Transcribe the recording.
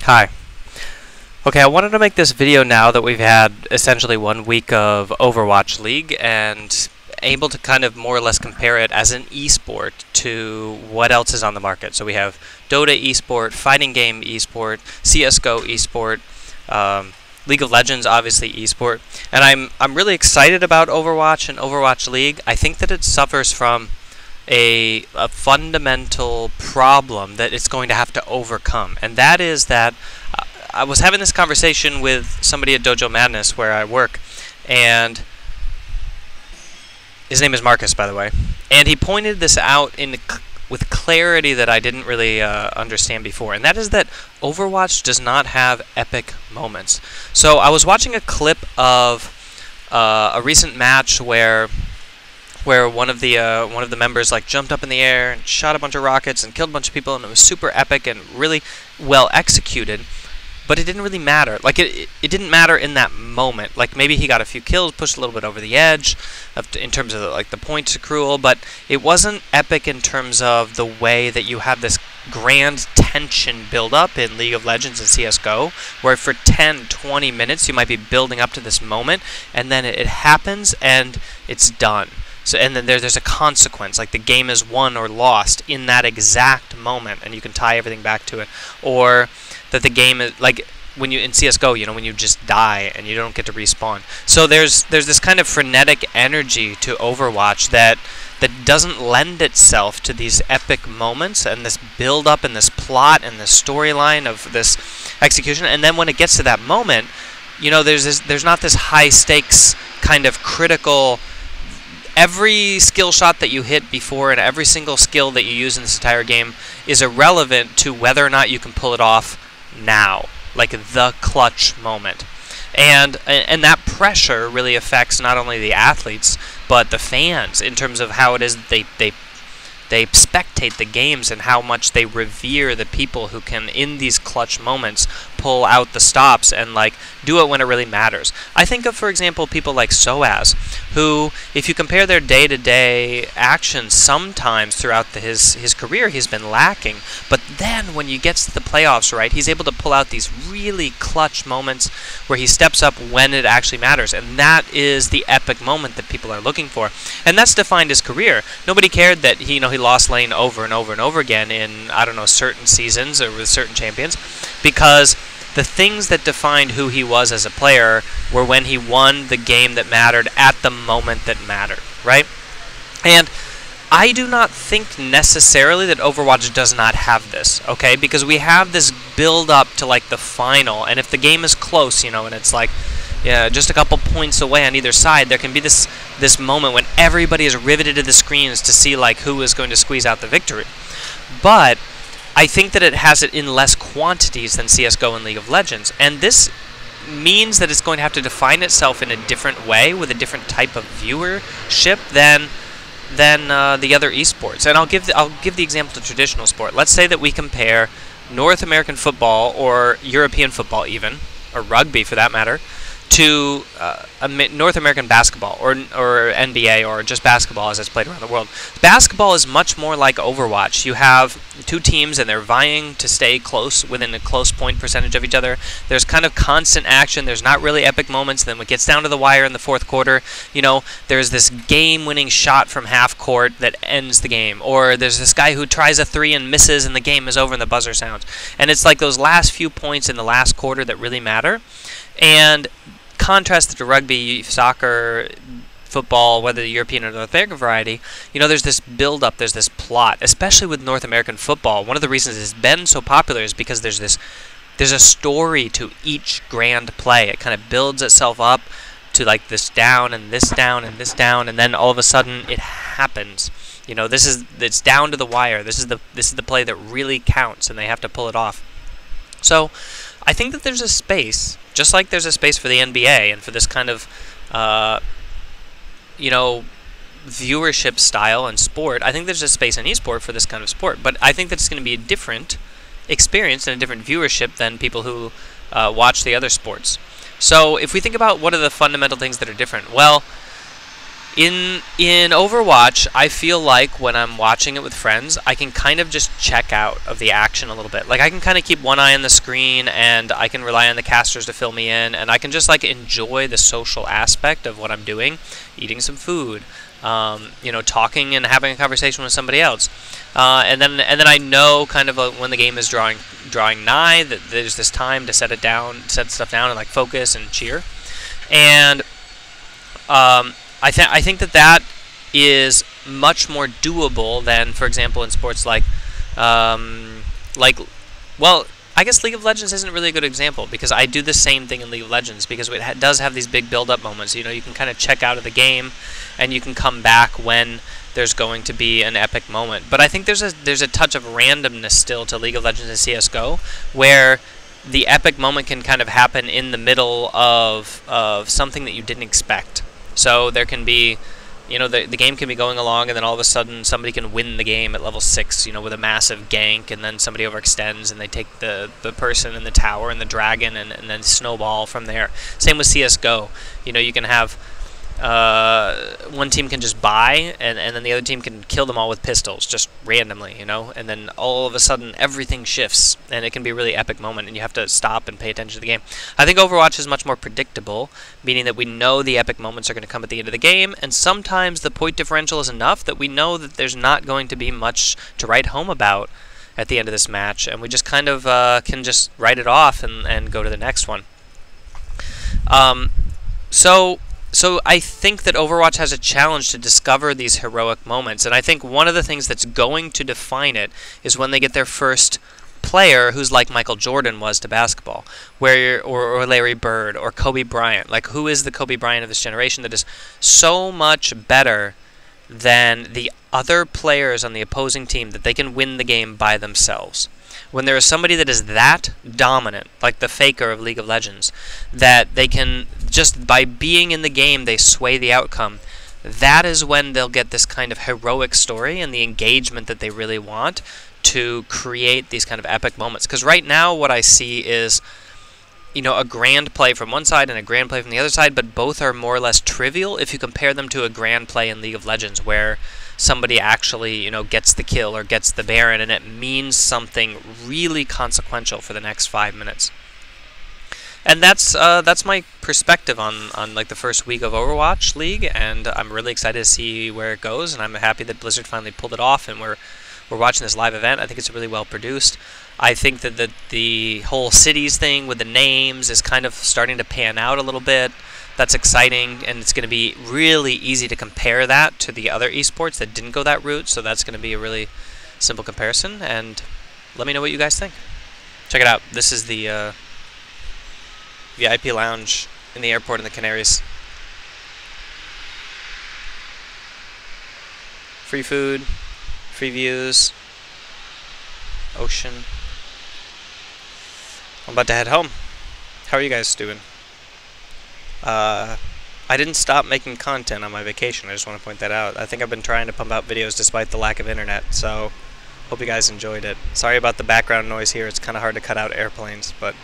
Hi. Okay, I wanted to make this video now that we've had essentially 1 week of Overwatch League and able to kind of more or less compare it as an esport to what else is on the market. So we have Dota esport, fighting game esport, CSGO esport, League of Legends obviously esport, and I'm really excited about Overwatch and Overwatch League. I think that it suffers from a fundamental problem that it's going to have to overcome, and that is that I was having this conversation with somebody at Dojo Madness where I work, and his name is Marcus, by the way, and he pointed this out with clarity that I didn't really understand before, and that is that Overwatch does not have epic moments. So I was watching a clip of a recent match where one of the members like jumped up in the air and shot a bunch of rockets and killed a bunch of people, and it was super epic and really well executed. But it didn't really matter. Like it didn't matter in that moment. Like maybe he got a few kills, pushed a little bit over the edge, in terms of the points accrual. But it wasn't epic in terms of the way that you have this grand tension build up in League of Legends and CS:GO, where for 10, 20 minutes you might be building up to this moment, and then it happens and it's done. So, and then there's a consequence, like the game is won or lost in that exact moment, and you can tie everything back to it. Or that the game is, like when you in CS:GO, you know, when you just die and you don't get to respawn. So there's this kind of frenetic energy to Overwatch that doesn't lend itself to these epic moments and this build up and this plot and this storyline of this execution. And then when it gets to that moment, you know, there's not this high stakes kind of critical. Every skill shot that you hit before and every single skill that you use in this entire game is irrelevant to whether or not you can pull it off now, like the clutch moment. And that pressure really affects not only the athletes but the fans in terms of how it is that they spectate the games and how much they revere the people who can, in these clutch moments, pull out the stops and like do it when it really matters. I think of, for example, people like Soaz, who, if you compare their day-to-day actions, sometimes throughout his career, he's been lacking. But then when you get to the playoffs, right, he's able to pull out these really clutch moments where he steps up when it actually matters, and that is the epic moment that people are looking for. And that's defined his career. Nobody cared that he lost lane over and over and over again in, I don't know, certain seasons or with certain champions, because the things that defined who he was as a player were when he won the game that mattered at the moment that mattered, right? And I do not think necessarily that Overwatch does not have this, okay? Because we have this build up to like the final, and if the game is close, you know, and it's like, yeah, just a couple points away on either side, there can be this moment when everybody is riveted to the screens to see like who is going to squeeze out the victory. But I think that it has it in less quantities than CS:GO and League of Legends, and this means that it's going to have to define itself in a different way with a different type of viewership than the other esports. And I'll give the example of traditional sport. Let's say that we compare North American football or European football even, or rugby for that matter, to North American basketball or NBA or just basketball as it's played around the world. Basketball is much more like Overwatch. You have two teams and they're vying to stay close, within a close point percentage of each other. There's kind of constant action. There's not really epic moments. Then when it gets down to the wire in the fourth quarter, you know, there's this game-winning shot from half court that ends the game. Or there's this guy who tries a three and misses and the game is over and the buzzer sounds. And it's like those last few points in the last quarter that really matter. And contrast to rugby, soccer, football, whether the European or North American variety, you know, there's this build-up, there's this plot, especially with North American football. One of the reasons it's been so popular is because there's a story to each grand play. It kind of builds itself up to like this down and this down and this down, and then all of a sudden it happens. You know, it's down to the wire. This is the play that really counts, and they have to pull it off. So I think that there's a space, just like there's a space for the NBA and for this kind of, you know, viewership style and sport. I think there's a space in esport for this kind of sport, but I think that it's going to be a different experience and a different viewership than people who watch the other sports. So if we think about what are the fundamental things that are different, well, In Overwatch, I feel like when I'm watching it with friends, I can kind of just check out of the action a little bit. Like, I can kind of keep one eye on the screen, and I can rely on the casters to fill me in, and I can just like enjoy the social aspect of what I'm doing, eating some food, you know, talking and having a conversation with somebody else, and then I know kind of when the game is drawing nigh that there's this time to set stuff down, and like focus and cheer, and I think that is much more doable than, for example, in sports like, well, I guess League of Legends isn't really a good example, because I do the same thing in League of Legends, because it does have these big build-up moments. You know, you can kind of check out of the game, and you can come back when there's going to be an epic moment. But I think there's a touch of randomness still to League of Legends and CS:GO, where the epic moment can kind of happen in the middle of something that you didn't expect. So there can be, you know, the game can be going along, and then all of a sudden somebody can win the game at level 6, you know, with a massive gank, and then somebody overextends, and they take the person in the tower and the dragon, and then snowball from there. Same with CS:GO. You know, you can have one team can just buy, and then the other team can kill them all with pistols, just randomly, you know, and then all of a sudden everything shifts, and it can be a really epic moment, and you have to stop and pay attention to the game. I think Overwatch is much more predictable, meaning that we know the epic moments are going to come at the end of the game, and sometimes the point differential is enough that we know that there's not going to be much to write home about at the end of this match, and we just kind of can just write it off and go to the next one. So I think that Overwatch has a challenge to discover these heroic moments, and I think one of the things that's going to define it is when they get their first player who's like Michael Jordan was to basketball, or Larry Bird, or Kobe Bryant. Like, who is the Kobe Bryant of this generation that is so much better than the other players on the opposing team that they can win the game by themselves? When there is somebody that is that dominant, like the Faker of League of Legends, that they can, just by being in the game, they sway the outcome, that is when they'll get this kind of heroic story and the engagement that they really want to create these kind of epic moments. Because right now what I see is, you know, a grand play from one side and a grand play from the other side, but both are more or less trivial if you compare them to a grand play in League of Legends, where somebody actually, you know, gets the kill or gets the Baron, and it means something really consequential for the next 5 minutes. And that's my perspective on like the first week of Overwatch League, and I'm really excited to see where it goes, and I'm happy that Blizzard finally pulled it off, and we're watching this live event. I think it's really well produced. I think that the whole cities thing with the names is kind of starting to pan out a little bit. That's exciting, and it's going to be really easy to compare that to the other esports that didn't go that route, so that's going to be a really simple comparison, and let me know what you guys think. Check it out. This is the VIP lounge in the airport in the Canaries. Free food, free views, ocean. I'm about to head home. How are you guys doing? I didn't stop making content on my vacation. I just want to point that out. I think I've been trying to pump out videos despite the lack of internet, so hope you guys enjoyed it. Sorry about the background noise here. It's kind of hard to cut out airplanes, but